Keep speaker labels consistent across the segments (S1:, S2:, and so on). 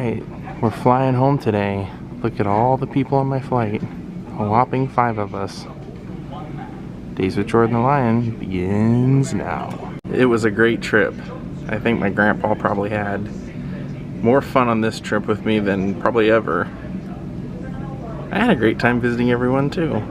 S1: Alright, we're flying home today. Look at all the people on my flight. A whopping 5 of us. Daze with Jordan the Lion begins now. It was a great trip. I think my grandpa probably had more fun on this trip with me than probably ever. I had a great time visiting everyone too.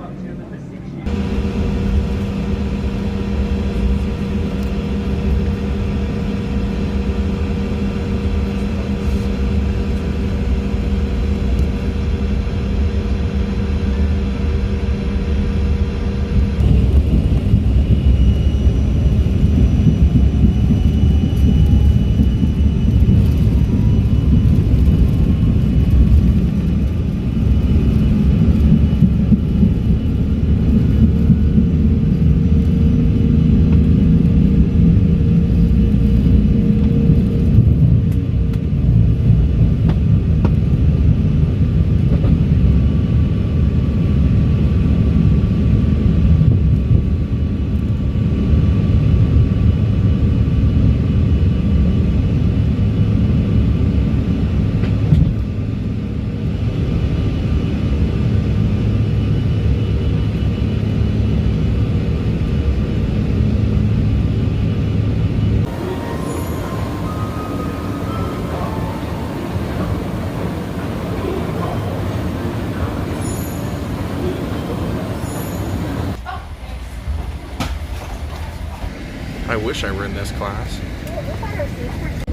S1: I wish I were in this class.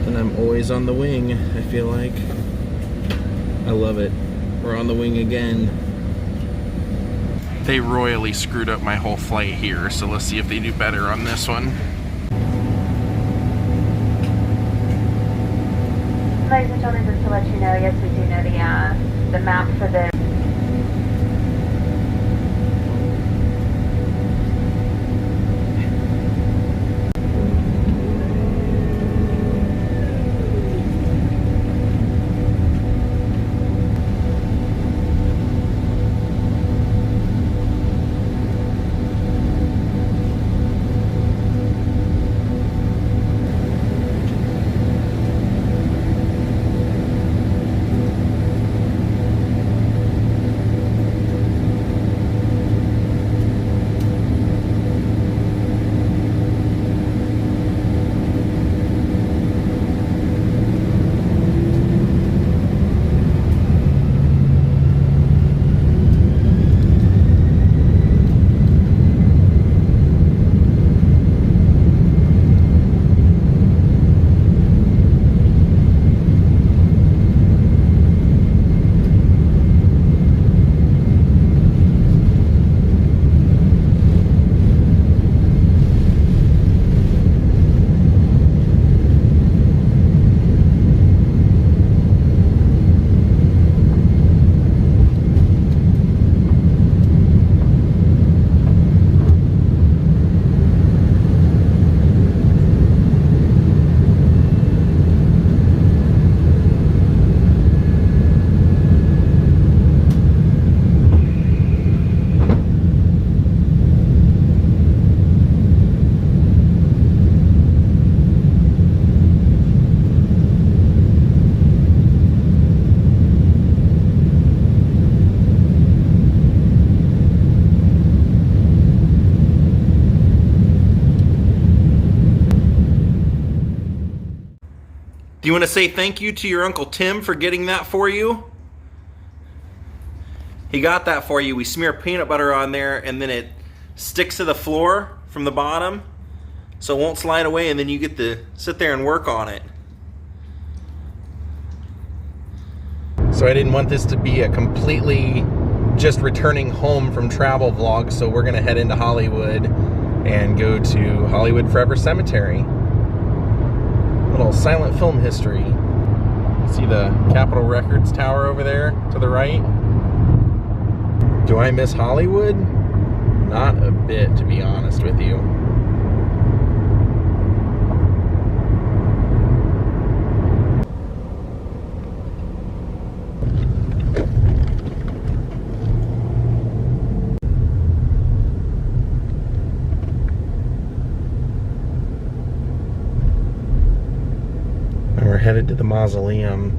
S1: And I'm always on the wing, I feel like. I love it. We're on the wing again. They royally screwed up my whole flight here, so let's see if they do better on this one.
S2: Ladies and gentlemen, just to let you know, yes, we do know the map for the
S1: Do you want to say thank you to your Uncle Tim for getting that for you? He got that for you. We smear peanut butter on there and then it sticks to the floor from the bottom so it won't slide away, and then you get to sit there and work on it. So I didn't want this to be a completely just returning home from travel vlog, so we're gonna head into Hollywood and go to Hollywood Forever Cemetery. Little silent film history. See the Capitol Records Tower over there to the right? Do I miss Hollywood? Not a bit, to be honest with you. We're headed to the mausoleum.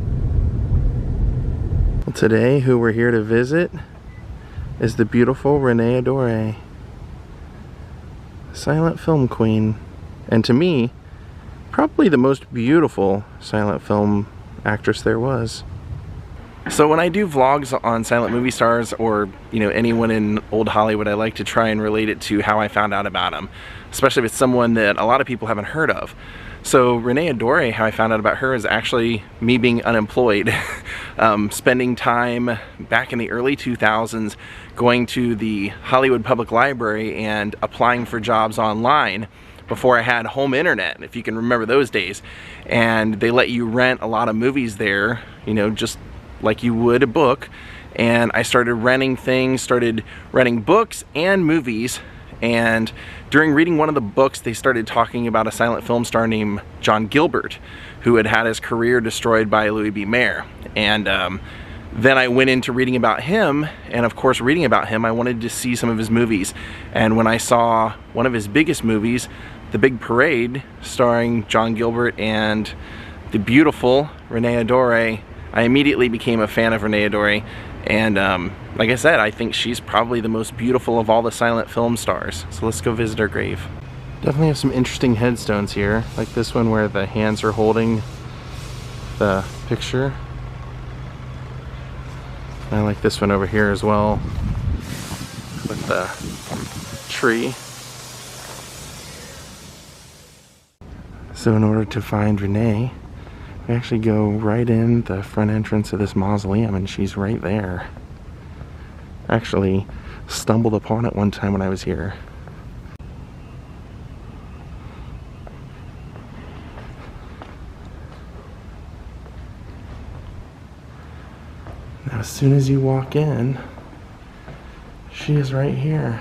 S1: Today, who we're here to visit is the beautiful Renee Adoree, silent film queen, and to me, probably the most beautiful silent film actress there was. So when I do vlogs on silent movie stars or, you know, anyone in old Hollywood, I like to try and relate it to how I found out about them, especially if it's someone that a lot of people haven't heard of. So Renee Adoree, how I found out about her is actually me being unemployed, spending time back in the early 2000s going to the Hollywood Public Library and applying for jobs online before I had home internet, if you can remember those days. And they let you rent a lot of movies there, you know, just like you would a book. And I started renting things, started renting books and movies. And during reading one of the books, they started talking about a silent film star named John Gilbert, who had had his career destroyed by Louis B. Mayer. And then I went into reading about him, and of course reading about him, I wanted to see some of his movies. And when I saw one of his biggest movies, The Big Parade, starring John Gilbert and the beautiful Renee Adoree, I immediately became a fan of Renee Adoree. And like I said, I think she's probably the most beautiful of all the silent film stars. So let's go visit her grave. Definitely have some interesting headstones here, like this one where the hands are holding the picture. And I like this one over here as well, with the tree. So in order to find Renee, we actually go right in the front entrance of this mausoleum, and she's right there. I actually stumbled upon it one time when I was here. Now as soon as you walk in, she is right here.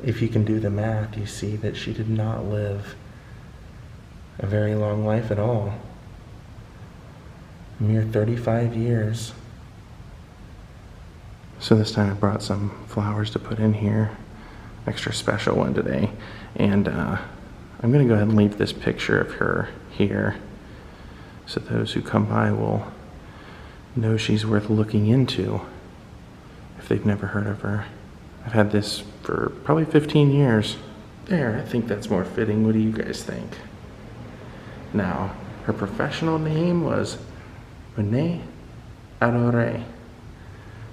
S1: If you can do the math, you see that she did not live a very long life at all. A mere 35 years. So this time I brought some flowers to put in here. Extra special one today. And I'm going to go ahead and leave this picture of her here, so those who come by will know she's worth looking into if they've never heard of her. I've had this for probably 15 years. There, I think that's more fitting. What do you guys think? Now, her professional name was Renee Adoree,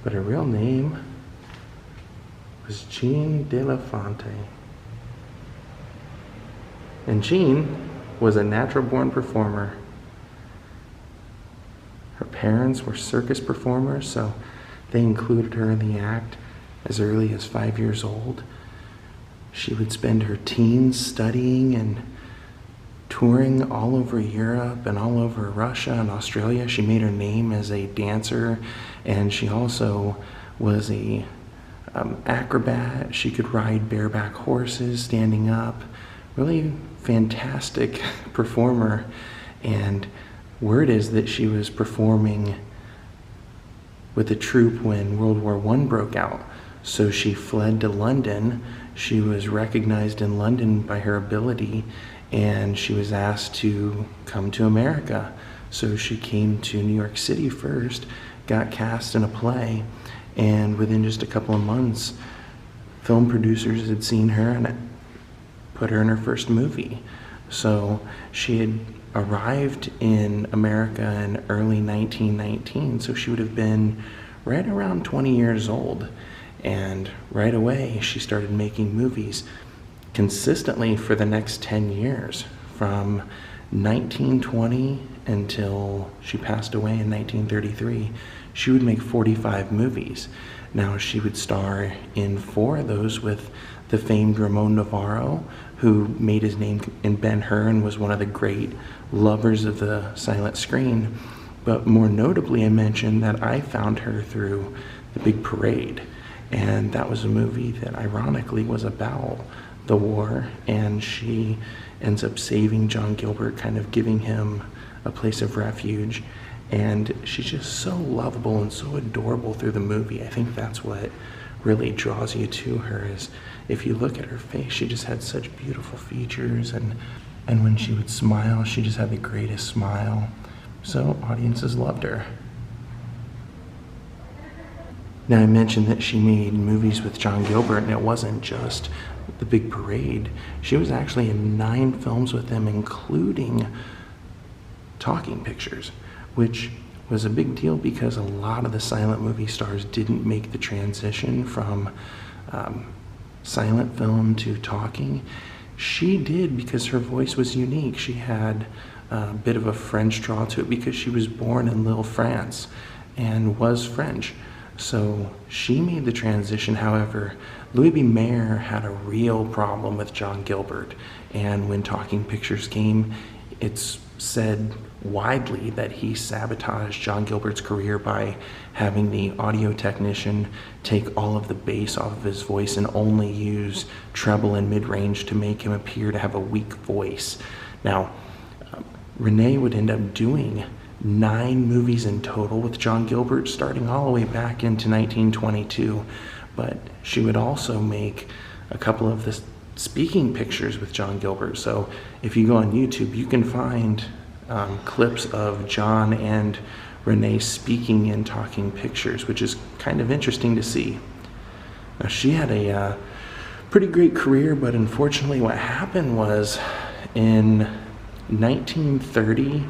S1: but her real name was Jean de la Fonte. And Jean was a natural-born performer. Her parents were circus performers, so they included her in the act as early as 5 years old. She would spend her teens studying and touring all over Europe and all over Russia and Australia. She made her name as a dancer, and she also was a acrobat. She could ride bareback horses standing up. Really fantastic performer. And word is that she was performing with a troupe when World War I broke out. So she fled to London. She was recognized in London by her ability, and she was asked to come to America. So she came to New York City first, got cast in a play, and within just a couple of months, film producers had seen her and put her in her first movie. So she had arrived in America in early 1919, so she would have been right around 20 years old. And right away, she started making movies consistently for the next 10 years, from 1920 until she passed away in 1933. She would make 45 movies. Now, she would star in 4 of those with the famed Ramon Navarro, who made his name in Ben-Hur and was one of the great lovers of the silent screen. But more notably, I mentioned that I found her through The Big Parade. And that was a movie that ironically was about the war, and she ends up saving John Gilbert, kind of giving him a place of refuge. And she's just so lovable and so adorable through the movie. I think that's what really draws you to her is if you look at her face, she just had such beautiful features, and when she would smile, she just had the greatest smile. So audiences loved her. Now, I mentioned that she made movies with John Gilbert, and it wasn't just The Big Parade. She was actually in 9 films with him, including talking pictures, which was a big deal because a lot of the silent movie stars didn't make the transition from silent film to talking. She did because her voice was unique. She had a bit of a French draw to it because she was born in Lille, France, and was French. So she made the transition. However, Louis B. Mayer had a real problem with John Gilbert, and when talking pictures came, it's said widely that he sabotaged John Gilbert's career by having the audio technician take all of the bass off of his voice and only use treble and mid-range to make him appear to have a weak voice. Now, Renee would end up doing 9 movies in total with John Gilbert, starting all the way back into 1922, but she would also make a couple of the speaking pictures with John Gilbert. So if you go on YouTube, you can find clips of John and Renee speaking and talking pictures, which is kind of interesting to see. Now, she had a pretty great career, but unfortunately what happened was in 1930,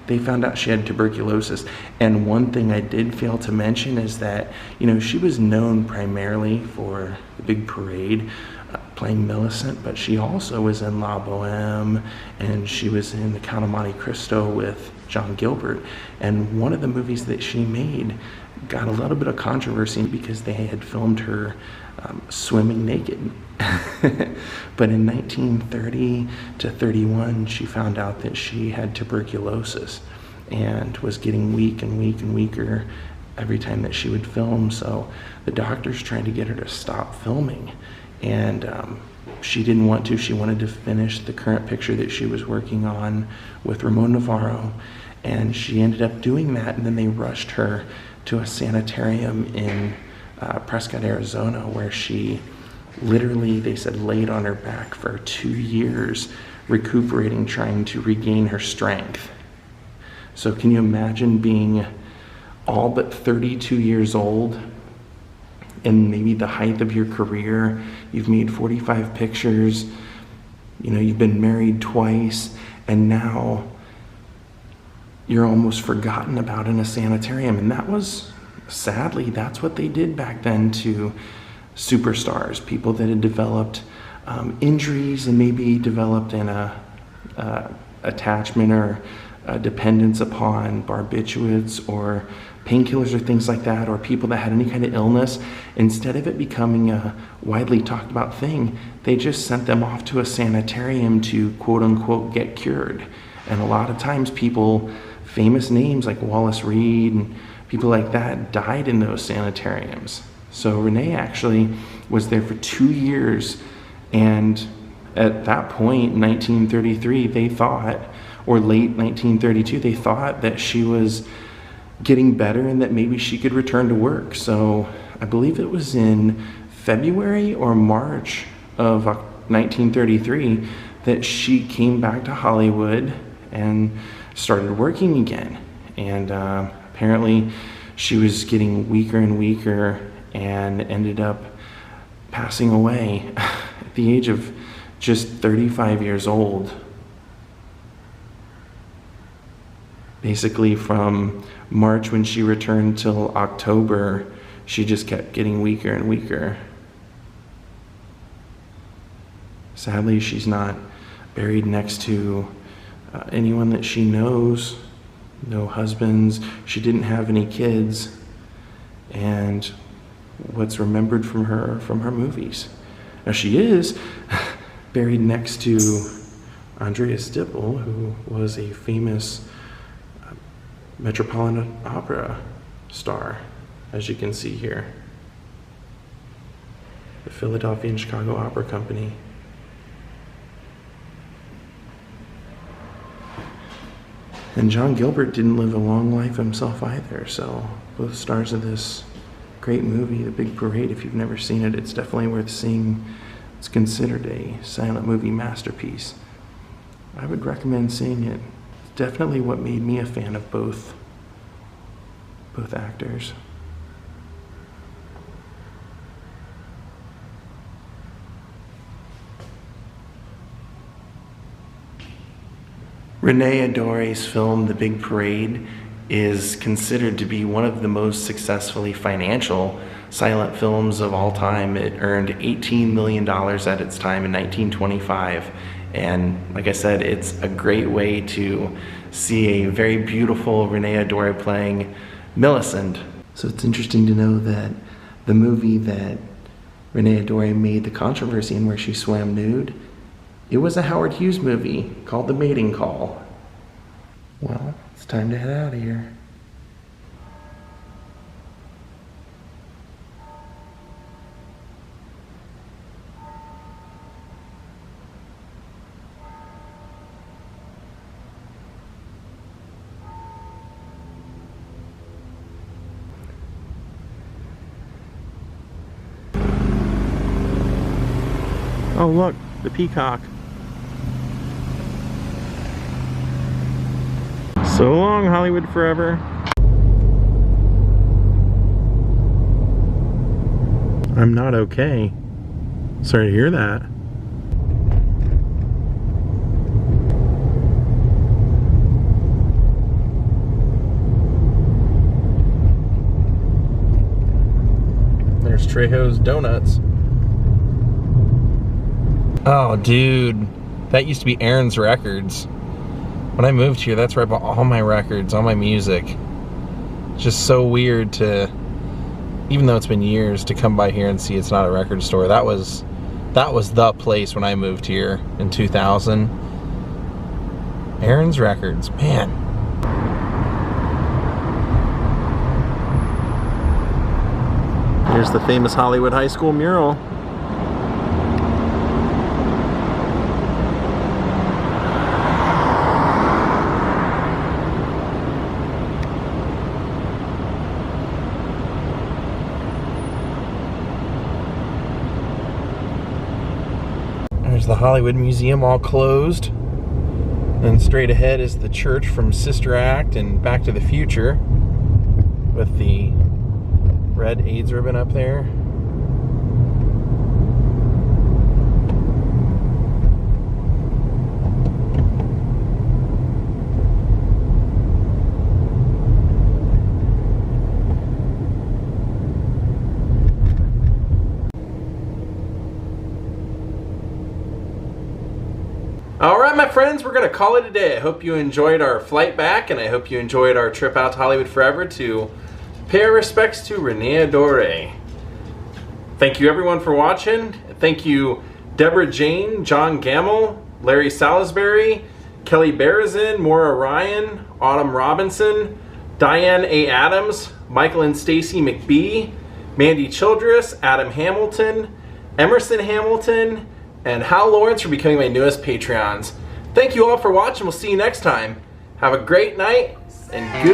S1: they found out she had tuberculosis. And one thing I did fail to mention is that, you know, she was known primarily for The Big Parade, playing Millicent, but she also was in La Boheme, and she was in The Count of Monte Cristo with John Gilbert. And one of the movies that she made got a little bit of controversy because they had filmed her swimming naked. But in 1930 to 31, she found out that she had tuberculosis and was getting weak and weak and weaker every time that she would film. So the doctors tried to get her to stop filming, and she didn't want to. She wanted to finish the current picture that she was working on with Ramon Navarro, and she ended up doing that. And then they rushed her to a sanitarium in Prescott, Arizona, where she literally, they said, laid on her back for 2 years, recuperating, trying to regain her strength. So can you imagine being all but 32 years old and maybe the height of your career? You've made 45 pictures, you know, you've been married twice, and now you're almost forgotten about in a sanitarium. And that was, sadly, that's what they did back then to superstars, people that had developed injuries and maybe developed an attachment or dependence upon barbiturates or painkillers or things like that, or people that had any kind of illness. Instead of it becoming a widely talked about thing, they just sent them off to a sanitarium to quote unquote get cured. And a lot of times people, famous names like Wallace Reed and people like that, died in those sanitariums. So Renee actually was there for 2 years, and at that point, 1933, they thought, or late 1932, they thought that she was getting better and that maybe she could return to work. So I believe it was in February or March of 1933 that she came back to Hollywood and started working again. And apparently she was getting weaker and weaker and ended up passing away at the age of just 35 years old. Basically from March when she returned till October, she just kept getting weaker and weaker. Sadly, she's not buried next to anyone that she knows, no husbands. She didn't have any kids, and what's remembered from her movies. Now, she is buried next to Andreas Dippel, who was a famous Metropolitan Opera star, as you can see here. The Philadelphia and Chicago Opera Company. And John Gilbert didn't live a long life himself either, so both stars of this Great movie, The Big Parade. If you've never seen it, it's definitely worth seeing. It's considered a silent movie masterpiece. I would recommend seeing it. It's definitely what made me a fan of both actors. Renee Adoree's film, The Big Parade, is considered to be one of the most successfully financial silent films of all time. It earned $18 million at its time in 1925. And like I said, it's a great way to see a very beautiful Renee Adoree playing Millicent. So it's interesting to know that the movie that Renee Adoree made the controversy in, where she swam nude, it was a Howard Hughes movie called The Mating Call. Well, it's time to head out of here. Oh look, the peacock. So long, Hollywood forever. I'm not okay. Sorry to hear that. There's Trejo's Donuts. Oh, dude. That used to be Aaron's Records. When I moved here, that's where I bought all my records, all my music. It's just so weird to, even though it's been years, to come by here and see it's not a record store. That was the place when I moved here in 2000. Aaron's Records, man. Here's the famous Hollywood High School mural. There's the Hollywood Museum, all closed. And straight ahead is the church from Sister Act and Back to the Future, with the red AIDS ribbon up there. Alright, my friends, we're going to call it a day. I hope you enjoyed our flight back, and I hope you enjoyed our trip out to Hollywood Forever to pay our respects to Renee Adoree. Thank you everyone for watching. Thank you Deborah Jane, John Gamble, Larry Salisbury, Kelly Berezin, Maura Ryan, Autumn Robinson, Diane A. Adams, Michael and Stacy McBee, Mandy Childress, Adam Hamilton, Emerson Hamilton, and Hal Lawrence for becoming my newest Patreons. Thank you all for watching. We'll see you next time. Have a great night, and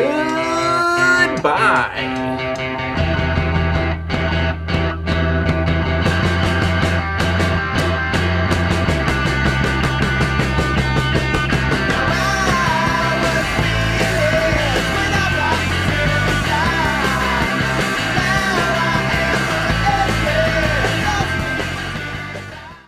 S1: goodbye.